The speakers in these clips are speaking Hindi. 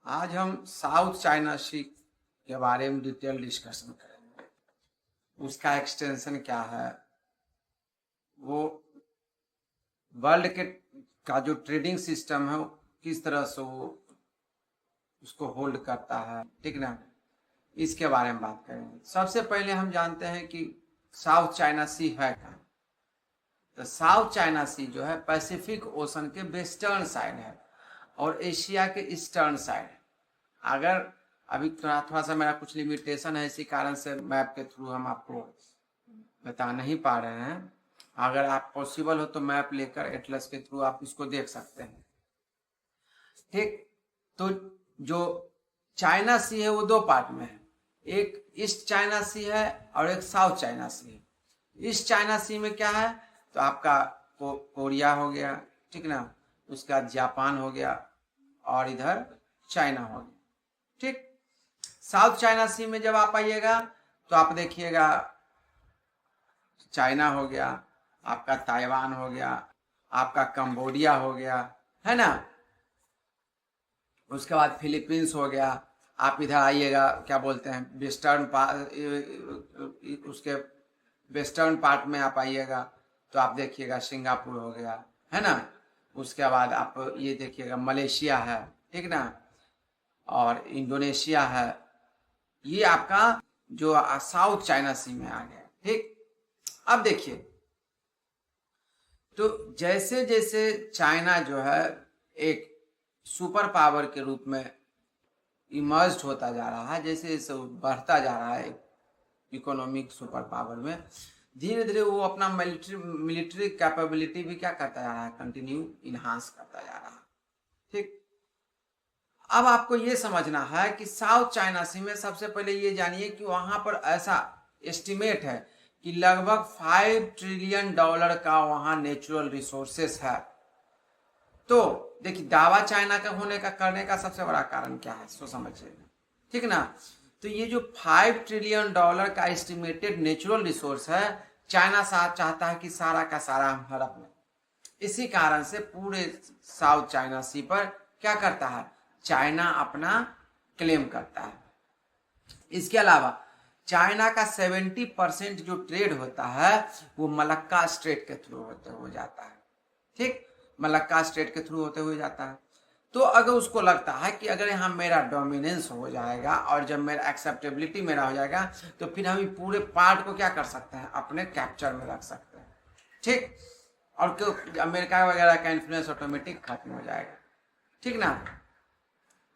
आज हम साउथ चाइना सी के बारे में डिटेल डिस्कशन करेंगे। उसका एक्सटेंशन क्या है, वो वर्ल्ड के का जो ट्रेडिंग सिस्टम है किस तरह से वो उसको होल्ड करता है, ठीक ना, इसके बारे में बात करेंगे। सबसे पहले हम जानते हैं कि साउथ चाइना सी है क्या। तो साउथ चाइना सी जो है पैसिफिक ओशन के वेस्टर्न साइड है और एशिया के ईस्टर्न साइड है। अगर अभी थोड़ा सा मेरा कुछ लिमिटेशन है, इसी कारण से मैप के थ्रू हम आपको बता नहीं पा रहे हैं। अगर आप पॉसिबल हो तो मैप लेकर एटलस के थ्रू आप इसको देख सकते हैं, ठीक। तो जो चाइना सी है वो दो पार्ट में है, एक ईस्ट चाइना सी है और एक साउथ चाइना सी है। ईस्ट चाइना सी में क्या है, तो आपका कोरिया हो गया, ठीक ना, उसके बाद जापान हो गया और इधर चाइना हो गया, ठीक। साउथ चाइना सी में जब आप आइएगा तो आप देखिएगा चाइना हो गया, आपका ताइवान हो गया, आपका कंबोडिया हो गया, है ना। उसके बाद फिलीपींस हो गया। आप इधर आइएगा, क्या बोलते हैं, वेस्टर्न उसके वेस्टर्न पार्ट में आप आइएगा तो आप देखिएगा सिंगापुर हो गया, है ना। उसके बाद आप ये देखिएगा मलेशिया है, ठीक ना, और इंडोनेशिया है। ये आपका जो साउथ चाइना सी में आ गया, ठीक। अब देखिए, तो जैसे जैसे चाइना जो है एक सुपर पावर के रूप में इमर्ज होता जा रहा है, जैसे जैसे बढ़ता जा रहा है इकोनॉमिक सुपर पावर में, धीरे धीरे वो अपना मिलिट्री कैपेबिलिटी भी क्या करता जा रहा है, कंटिन्यू इनहांस करता जा रहा है, ठीक। अब आपको ये समझना है कि साउथ चाइना सी में सबसे पहले ये जानिए कि वहां पर ऐसा एस्टिमेट है कि लगभग $5 ट्रिलियन का वहां नेचुरल रिसोर्सेस है। तो देखिए, दावा चाइना का होने का करने का सबसे बड़ा कारण क्या है, सो समझिएगा, ठीक ना। तो ये जो $5 ट्रिलियन का एस्टिमेटेड नेचुरल रिसोर्स है, चाइना चाहता है कि सारा का सारा हम हड़प लें। इसी कारण से पूरे साउथ चाइना सी पर क्या करता है, चाइना अपना क्लेम करता है। इसके अलावा चाइना का 70% जो ट्रेड होता है वो मलक्का स्ट्रेट के थ्रू होते हुए जाता है, ठीक। मलक्का स्ट्रेट के थ्रू होते हुए जाता है। तो अगर उसको लगता है कि अगर यहाँ मेरा डोमिनेंस हो जाएगा और जब मेरा एक्सेप्टेबिलिटी मेरा हो जाएगा तो फिर हम पूरे पार्ट को क्या कर सकते हैं, अपने कैप्चर में रख सकते हैं, ठीक। और क्यों अमेरिका वगैरह का इन्फ्लुएंस ऑटोमेटिक खत्म हो जाएगा, ठीक ना।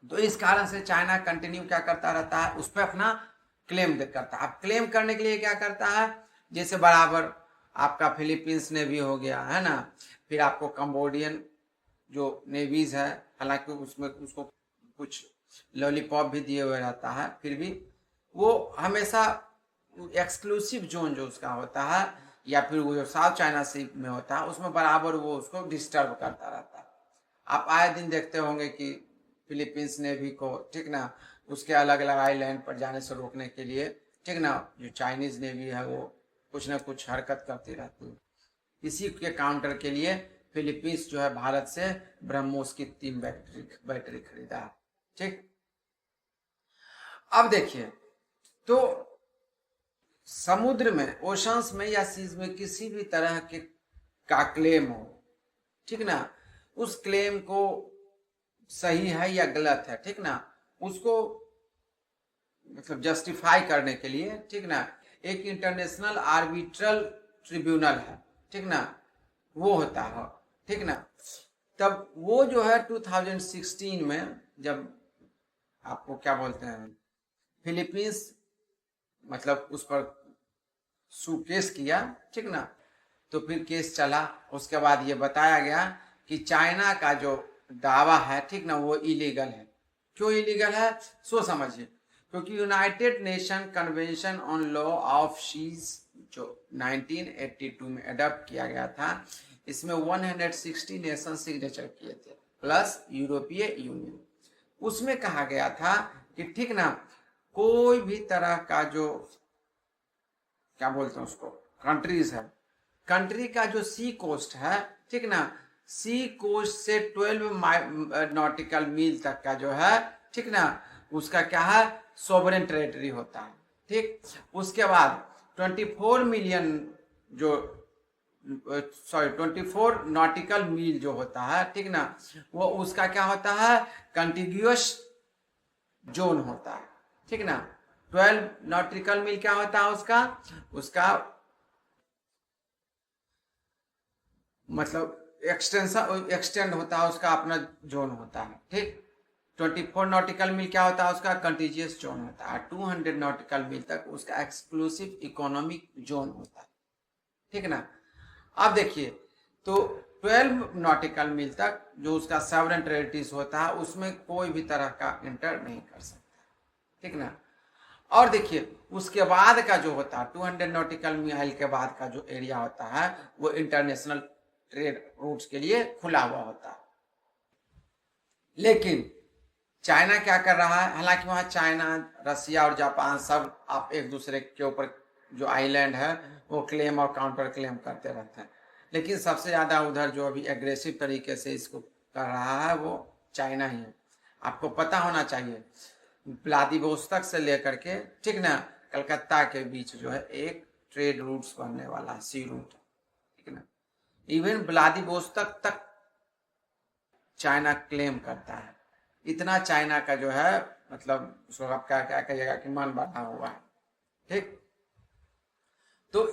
तो इस कारण से चाइना कंटिन्यू क्या करता रहता है, उस पर अपना क्लेम करता है। अब क्लेम करने के लिए क्या करता है, जैसे बराबर आपका फिलीपींस नेवी हो गया, है ना, फिर आपको कंबोडियन जो नेवीज है, हालांकि उसमें उसको कुछ लॉलीपॉप भी दिए हुए रहता है, फिर भी वो हमेशा एक्सक्लूसिव जोन जो उसका होता है या फिर वो जो साउथ चाइना सी में होता है उसमें बराबर वो उसको डिस्टर्ब करता रहता है। आप आए दिन देखते होंगे कि फिलीपींस नेवी को, ठीक ना, उसके अलग अलग आइलैंड पर जाने से रोकने के लिए, ठीक ना, जो चाइनीज नेवी है वो कुछ ना कुछ हरकत करती रहती है। इसी के काउंटर के लिए फिलीपींस जो है भारत से ब्रह्मोस की 3 बैटरी खरीदा है, ठीक। अब देखिए, तो समुद्र में, ओशंस में या सीज में किसी भी तरह के का क्लेम हो, ठीक ना, उस क्लेम को सही है या गलत है, ठीक ना, उसको मतलब जस्टिफाई करने के लिए, ठीक ना, एक इंटरनेशनल आर्बिट्रल ट्रिब्यूनल है, ठीक ना, वो होता है, ठीक ना। तब वो जो है 2016 में जब आपको क्या बोलते हैं, फिलीपींस मतलब उस पर केस किया, ठीक ना, तो फिर केस चला। उसके बाद ये बताया गया कि चाइना का जो दावा है, ठीक ना, वो इलीगल है। क्यों इलीगल है, सो समझिए, क्योंकि United Nation Convention on Law of Seas जो 1982 में अडॉप्ट किया गया था, इसमें 160 नेशन सिग्नेचर किए थे प्लस यूरोपीय यूनियन। उसमें कहा गया था कि ठीक ना, कोई भी तरह का जो क्या बोलते हैं उसको कंट्रीज है, कंट्री का जो सी कोस्ट है, ठीक ना, सी कोस्ट से 12 नॉटिकल मील तक का जो है ठीक ना, उसका क्या है, सोवरेन टेरिटरी होता है। ठीक, उसके बाद 24 मिलियन जो 24 नॉटिकल मील जो होता है, ठीक ना, वो उसका क्या होता है, कंटिग्यूअस जोन होता है। ठीक ना, 12 नॉटिकल मील क्या होता है, उसका मतलब एक्सटेंड होता है, उसका अपना जोन होता है। ठीक, 24 नॉटिकल मील क्या होता है, उसका कंटिजियस जोन होता है। 200 नॉटिकल मील तक उसका एक्सक्लूसिव इकोनॉमिक जोन होता है। ठीक ना, अब देखिए, तो 12 नॉटिकल मील तक जो उसका सॉवरेन टेरिटरीज होता है, उसमें कोई भी तरह का इंटर नहीं कर सकता। ठीक ना, और देखिए उसके बाद का जो होता है 200 नॉटिकल मील के बाद का जो एरिया होता है, वो इंटरनेशनल ट्रेड रूट्स के लिए खुला हुआ होता है। लेकिन चाइना क्या कर रहा है, हालांकि वहां चाइना, रसिया और जापान सब आप एक दूसरे के ऊपर जो आइलैंड है वो क्लेम और काउंटर क्लेम करते रहते हैं, लेकिन सबसे ज्यादा उधर जो अभी एग्रेसिव तरीके से इसको कर रहा है वो चाइना ही है। आपको पता होना चाहिए, व्लादिवोस्तोक से लेकर के, ठीक ना, कलकत्ता के बीच जो है एक ट्रेड रूट्स बनने वाला है, सी रूट। ठीक ना, इवन व्लादिवोस्तोक तक चाइना क्लेम करता है। इतना चाइना का जो है मतलब उसको आप क्या क्या कहिएगा कि मन बढ़ा हुआ है। ठीक, तो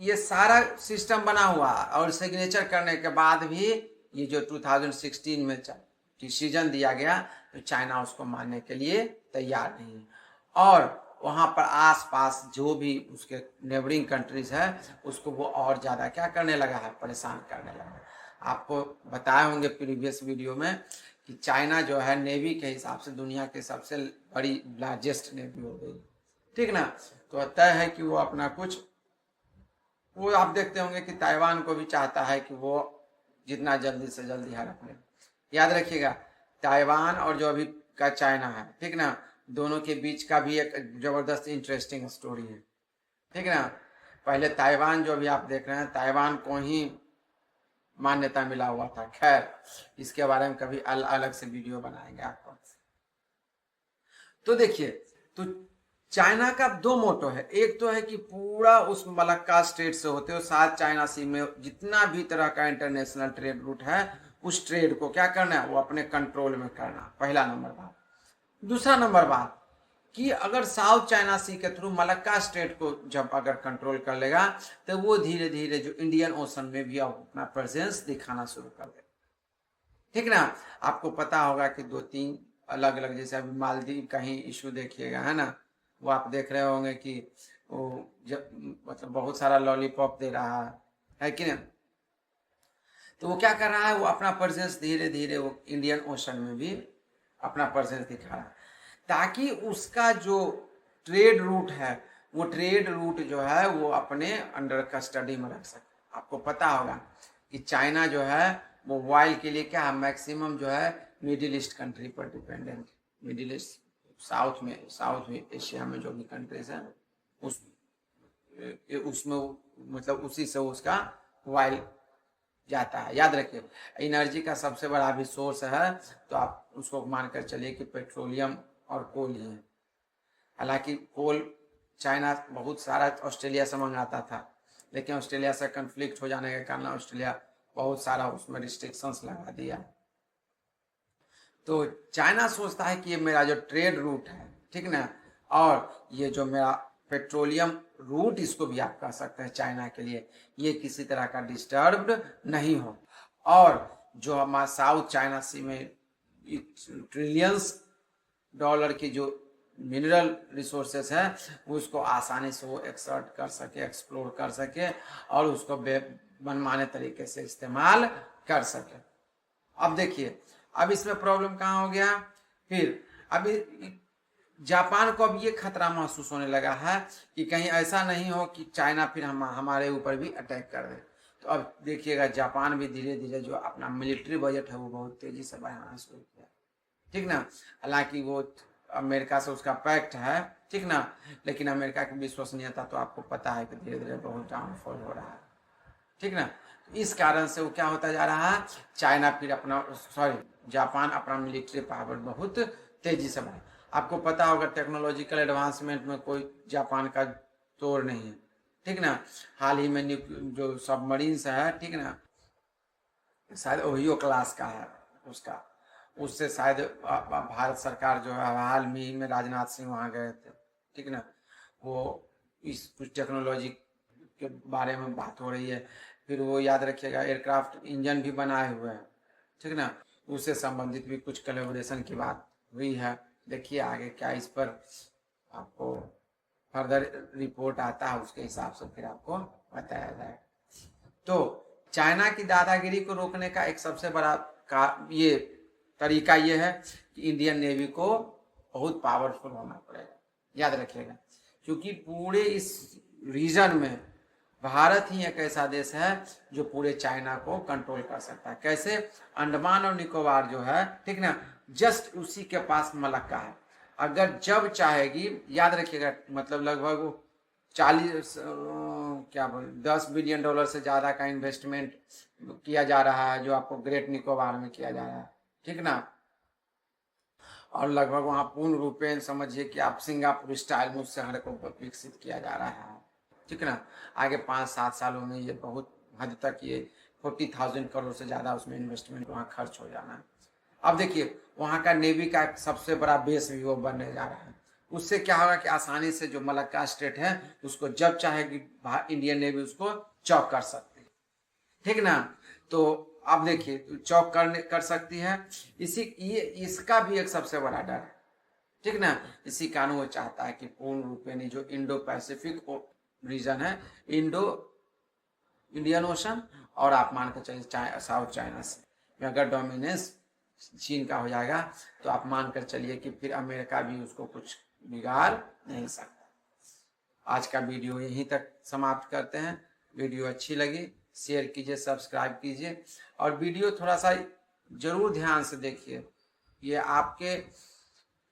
ये सारा सिस्टम बना हुआ और सिग्नेचर करने के बाद भी ये जो 2016 में डिसीजन दिया गया, तो चाइना उसको मानने के लिए तैयार नहीं है। और वहां पर आसपास जो भी उसके नेबरिंग कंट्रीज है, उसको वो और ज्यादा क्या करने लगा है, परेशान करने लगा है। आपको बताए होंगे प्रीवियस वीडियो में कि चाइना जो है नेवी के हिसाब से दुनिया के सबसे बड़ी लार्जेस्ट नेवी हो गई। ठीक ना, तो तय है कि वो अपना कुछ, वो आप देखते होंगे कि ताइवान को भी चाहता है कि वो जितना जल्दी से जल्दी हड़प ले। याद रखिएगा, ताइवान और जो अभी का चाइना है, ठीक ना, दोनों के बीच का भी एक जबरदस्त इंटरेस्टिंग स्टोरी है। ठीक ना, पहले ताइवान जो अभी आप देख रहे हैं, ताइवान को ही मान्यता मिला हुआ था। खैर, इसके बारे में कभी अलग से वीडियो बनाएंगे आपको। तो देखिए, तो चाइना का दो मोटो है, एक तो है कि पूरा उस मलक्का स्ट्रेट से होते हुए साथ चाइना सी में जितना भी तरह का इंटरनेशनल ट्रेड रूट है, उस ट्रेड को क्या करना है, वो अपने कंट्रोल में करना, पहला नंबर बात। दूसरा नंबर बात कि अगर साउथ चाइना सी के थ्रू मलक्का स्ट्रेट को जब अगर कंट्रोल कर लेगा, तो वो धीरे धीरे जो इंडियन ओशन में भी अपना प्रेजेंस दिखाना शुरू कर देगा। ठीक ना, आपको पता होगा कि 2-3 अलग अलग, जैसे अभी मालदीव का ही इशू देखिएगा, है ना, वो आप देख रहे होंगे कि वो जब मतलब बहुत सारा लॉलीपॉप दे रहा है कि नहीं, तो वो क्या कर रहा है, वो अपना प्रेजेंस धीरे धीरे वो इंडियन ओशन में भी अपना प्रेजेंस दिखा रहा है, ताकि उसका जो ट्रेड रूट है, वो ट्रेड रूट जो है वो अपने अंडर कस्टडी में रख सके। आपको पता होगा कि चाइना जो है वो ऑयल के लिए क्या है, मैक्सिमम जो है मिडिल ईस्ट कंट्री पर डिपेंडेंट। मिडिल ईस्ट, साउथ में एशिया में जो भी कंट्रीज हैं उसमें मतलब उसी से उसका ऑयल जाता है। याद रखिए, एनर्जी का सबसे बड़ा भी सोर्स है, तो आप उसको मानकर चलिए कि पेट्रोलियम और कोल ही है। हालांकि कोल चाइना बहुत सारा ऑस्ट्रेलिया से मंगाता था, लेकिन ऑस्ट्रेलिया से कन्फ्लिक्ट हो जाने के कारण ऑस्ट्रेलिया बहुत सारा उसमें रिस्ट्रिक्शंस लगा दिया। तो चाइना सोचता है कि ये मेरा जो ट्रेड रूट है, ठीक ना, और ये जो मेरा पेट्रोलियम रूट, इसको भी आप कह सकते हैं चाइना के लिए, ये किसी तरह का डिस्टर्ब्ड नहीं हो, और जो हमारा साउथ चाइना सी में ट्रिलियंस डॉलर की जो मिनरल रिसोर्सेस है, उसको आसानी से वो एक्सर्ट कर सके, एक्सप्लोर कर सके, और उसको मनमाने तरीके से इस्तेमाल कर सके। अब देखिए, अब इसमें प्रॉब्लम कहाँ हो गया, फिर अभी जापान को अब ये खतरा महसूस होने लगा है कि कहीं ऐसा नहीं हो कि चाइना फिर हमारे ऊपर भी अटैक कर दे। तो अब देखिएगा, जापान भी धीरे धीरे जो अपना मिलिट्री बजट है वो बहुत तेजी से बढ़ाना शुरू किया। ठीक ना, हालांकि वो अमेरिका से उसका पैक्ट है, ठीक ना, लेकिन अमेरिका की विश्वसनीयता तो आपको पता है कि धीरे धीरे बहुत डाउनफॉल हो रहा है। ठीक ना, इस कारण से वो क्या होता जा रहा है, चाइना फिर अपना जापान अपना मिलिट्री पावर बहुत तेजी से बढ़ा। आपको पता होगा टेक्नोलॉजिकल एडवांसमेंट में कोई जापान का तोड़ नहीं है, ठीक ना। हाल ही में जो सबमरीन्स है, ठीक ना, शायद ओहियो क्लास का है उसका, उससे शायद भारत सरकार जो है हाल में राजनाथ सिंह वहाँ गए थे, ठीक ना। वो इस कुछ टेक्नोलॉजी के बारे में बात हो रही है। फिर वो याद रखिएगा एयरक्राफ्ट इंजन भी बनाए हुए हैं, ठीक ना, उससे संबंधित भी कुछ कोलैबोरेशन की बात हुई है। देखिए आगे क्या इस पर आपको फर्दर रिपोर्ट आता है, उसके हिसाब से फिर आपको बताया जाए। तो चाइना की दादागिरी को रोकने का एक सबसे बड़ा ये तरीका ये है कि इंडियन नेवी को बहुत पावरफुल होना पड़ेगा, याद रखिएगा। क्योंकि पूरे इस रीजन में भारत ही एक ऐसा देश है जो पूरे चाइना को कंट्रोल कर सकता है। कैसे? अंडमान और निकोबार जो है, ठीक ना, जस्ट उसी के पास मलक्का है। अगर जब चाहेगी, याद रखिएगा, मतलब लगभग 10 बिलियन डॉलर से ज़्यादा का इन्वेस्टमेंट किया जा रहा है जो आपको ग्रेट निकोबार में किया जा रहा है, ठीक ना। और लगभग वहाँ पूर्ण रूपेण समझिए कि आप सिंगापुर स्टाइल में उस शहर को विकसित किया जा रहा है, ठीक ना। आगे 5-7 सालों में ये बहुत हद तक ये 40,000 करोड़ से ज़्यादा उसमें इन्वेस्टमेंट वहाँ खर्च हो जाना है। अब देखिए वहाँ का नेवी का सबसे बड़ा बेस भी वो बनने जा रहा है। उससे क्या होगा कि आसानी से जो मलक्का स्टेट है उसको जब चाहेगी इंडियन नेवी उसको चौक कर सकती है, ठीक ना। तो अब देखिए चौक कर सकती है। इसका भी एक सबसे बड़ा डर है, ठीक ना। इसी कारण वो चाहता है कि पूर्ण रूपेण जो इंडो पैसिफिक रीजन है, इंडियन ओशन और आप मान कर चलिए साउथ चाइना से अगर डोमिनेंस चीन का हो जाएगा तो आप मान कर चलिए कि फिर अमेरिका भी उसको कुछ बिगाड़ नहीं सकता। आज का वीडियो यहीं तक समाप्त करते हैं। वीडियो अच्छी लगी शेयर कीजिए, सब्सक्राइब कीजिए और वीडियो थोड़ा सा जरूर ध्यान से देखिए। ये आपके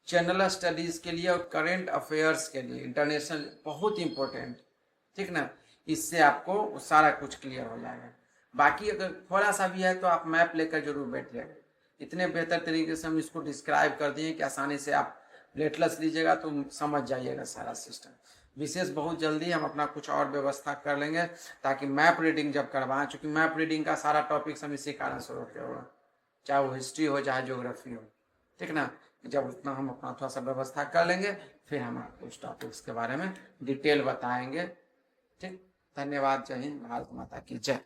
जनरल स्टडीज के लिए और करेंट अफेयर्स के लिए इंटरनेशनल बहुत इंपॉर्टेंट, ठीक ना। इससे आपको सारा कुछ क्लियर हो जाएगा। बाकी अगर थोड़ा सा भी है तो आप मैप लेकर जरूर बैठिएगा। इतने बेहतर तरीके से हम इसको डिस्क्राइब कर दिए कि आसानी से आप लेटलेस लीजिएगा तो समझ जाइएगा सारा सिस्टम। विशेष बहुत जल्दी हम अपना कुछ और व्यवस्था कर लेंगे ताकि मैप रीडिंग जब करवाएं, चूँकि मैप रीडिंग का सारा टॉपिक्स हम इसी कारण से रोके हुए, चाहे वो हिस्ट्री हो चाहे ज्योग्राफी हो, ठीक ना। जब उतना हम अपना थोड़ा सा व्यवस्था कर लेंगे फिर हम आपको उस टॉपिक्स के बारे में डिटेल बताएंगे, ठीक। धन्यवाद। जय हिंद। भारत माता की जय।